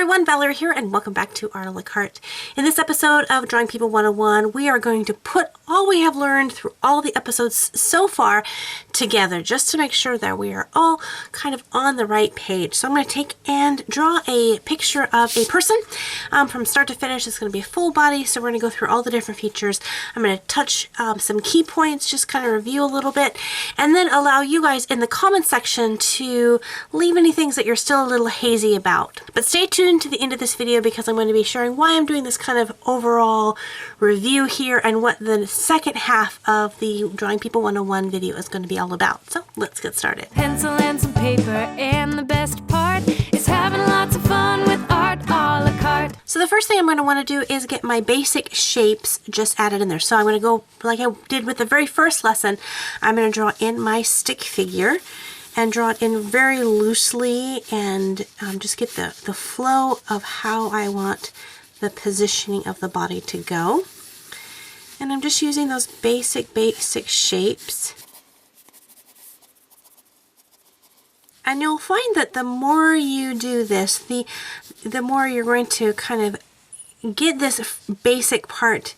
everyone, Valerie here, and welcome back to our Carte. In this episode of Drawing People 101, we are going to put all we have learned through all the episodes so far together, just to make sure that we are all kind of on the right page. So I'm going to take and draw a picture of a person from start to finish. It's going to be a full body, so we're going to go through all the different features. I'm going to touch some key points, just kind of review a little bit, and then allow you guys in the comment section to leave any things that you're still a little hazy about. But stay tuned to the end of this video because I'm going to be sharing why I'm doing this kind of overall review here and what the second half of the Drawing People 101 video is going to be all about. So let's get started. Pencil and some paper, and the best part is having lots of fun with art a la carte. So the first thing I'm going to want to do is get my basic shapes just added in there. So I'm going to go like I did with the very first lesson. I'm going to draw in my stick figure and draw it in very loosely and just get the flow of how I want the positioning of the body to go. And I'm just using those basic shapes. And you'll find that the more you do this, the more you're going to kind of get this basic part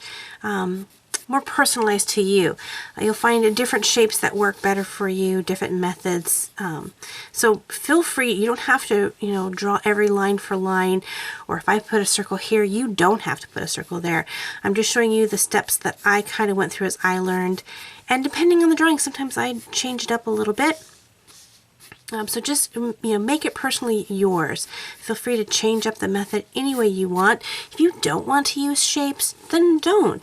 more personalized to you. You'll find different shapes that work better for you, different methods. So feel free, you don't have to, draw every line for line, or if I put a circle here, you don't have to put a circle there. I'm just showing you the steps that I kind of went through as I learned. And depending on the drawing, sometimes I change it up a little bit. So just, make it personally yours. Feel free to change up the method any way you want. If you don't want to use shapes, then don't,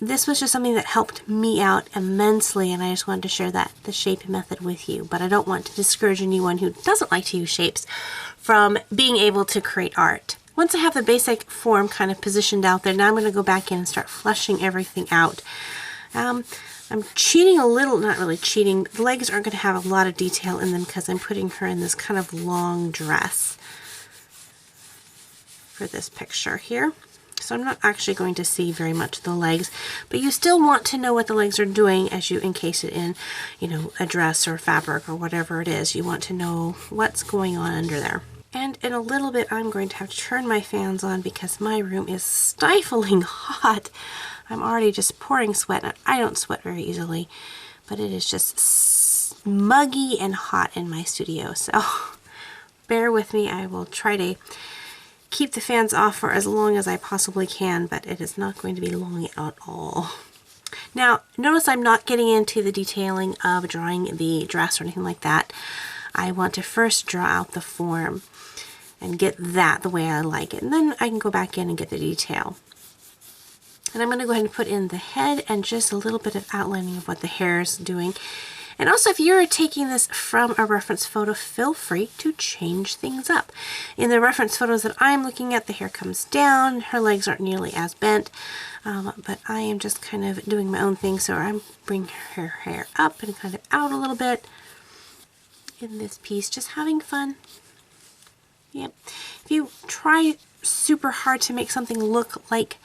This was just something that helped me out immensely, and I just wanted to share the shape method with you. But I don't want to discourage anyone who doesn't like to use shapes from being able to create art. Once I have the basic form kind of positioned out there, now I'm going to go back in and start fleshing everything out. I'm cheating a little, not really cheating. The legs aren't going to have a lot of detail in them because I'm putting her in this kind of long dress for this picture here. So I'm not actually going to see very much of the legs, but you still want to know what the legs are doing as you encase it in, a dress or fabric or whatever it is. You want to know what's going on under there. And in a little bit, I'm going to have to turn my fans on because my room is stifling hot. I'm already just pouring sweat, and I don't sweat very easily, but it is just muggy and hot in my studio, so bear with me. I will try to keep the fans off for as long as I possibly can, but it is not going to be long at all. Now, notice I'm not getting into the detailing of drawing the dress or anything like that. I want to first draw out the form and get that the way I like it, and then I can go back in and get the detail. And I'm going to go ahead and put in the head and just a little bit of outlining of what the hair is doing. And also, if you're taking this from a reference photo, feel free to change things up. In the reference photos that I'm looking at, the hair comes down, her legs aren't nearly as bent, but I am just kind of doing my own thing, so I'm bringing her hair up and kind of out a little bit in this piece, just having fun. Yep. If you try super hard to make something look like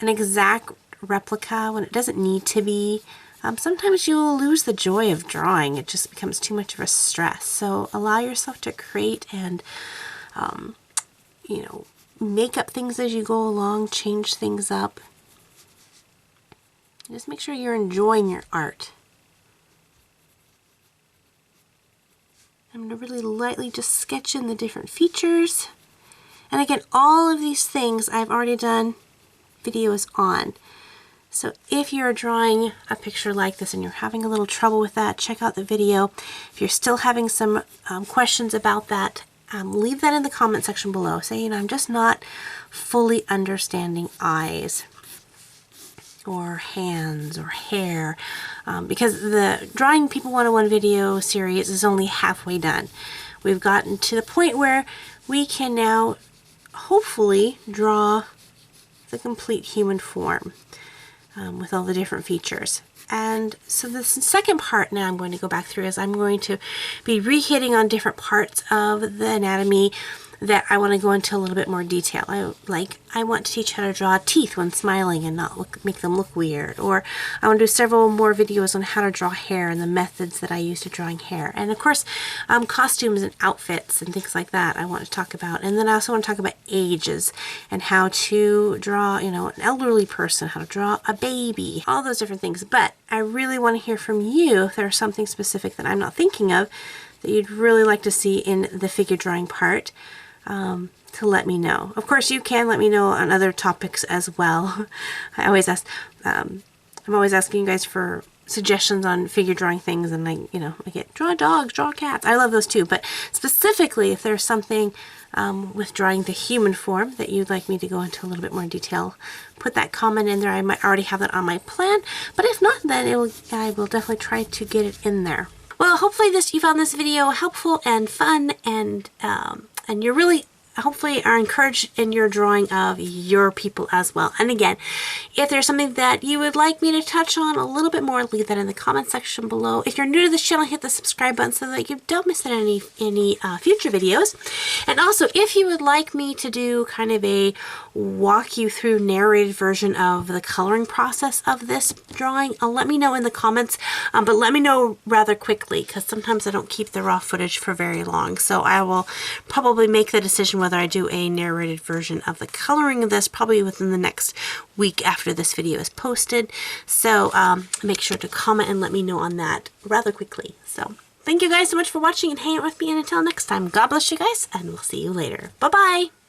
an exact replica when it doesn't need to be, sometimes you'll lose the joy of drawing. It just becomes too much of a stress. So allow yourself to create and, make up things as you go along, change things up. Just make sure you're enjoying your art. I'm going to really lightly just sketch in the different features. And again, all of these things I've already done videos on. So if you're drawing a picture like this and you're having a little trouble with that, check out the video. If you're still having some questions about that, leave that in the comment section below. Say, I'm just not fully understanding eyes or hands or hair, because the Drawing People 101 video series is only halfway done. We've gotten to the point where we can now hopefully draw the complete human form with all the different features. And so the second part now I'm going to go back through is I'm going to be re-hitting on different parts of the anatomy, that I want to go into a little bit more detail. I want to teach how to draw teeth when smiling and not make them look weird. Or I want to do several more videos on how to draw hair and the methods that I use to drawing hair. And of course, costumes and outfits and things like that I want to talk about. And then I also want to talk about ages and how to draw, you know, an elderly person, how to draw a baby, all those different things. But I really want to hear from you if there's something specific that I'm not thinking of that you'd really like to see in the figure drawing part, to let me know. Of course, you can let me know on other topics as well. I always ask, I'm always asking you guys for suggestions on figure drawing things, and I get draw dogs, draw cats. I love those too, but specifically if there's something with drawing the human form that you'd like me to go into a little bit more detail, put that comment in there. I might already have that on my plan, but if not, then I will definitely try to get it in there. Well, hopefully you found this video helpful and fun, and you're really hopefully are encouraged in your drawing of your people as well. And again, if there's something that you would like me to touch on a little bit more, leave that in the comment section below. If you're new to this channel, hit the subscribe button so that you don't miss out on any future videos. And also, if you would like me to do kind of a walk you through narrated version of the coloring process of this drawing, let me know in the comments, but let me know rather quickly, because sometimes I don't keep the raw footage for very long. So I will probably make the decision whether I do a narrated version of the coloring of this probably within the next week after this video is posted. So make sure to comment and let me know on that rather quickly. So thank you guys so much for watching and hanging out with me, and until next time, God bless you guys, and we'll see you later. Bye-bye!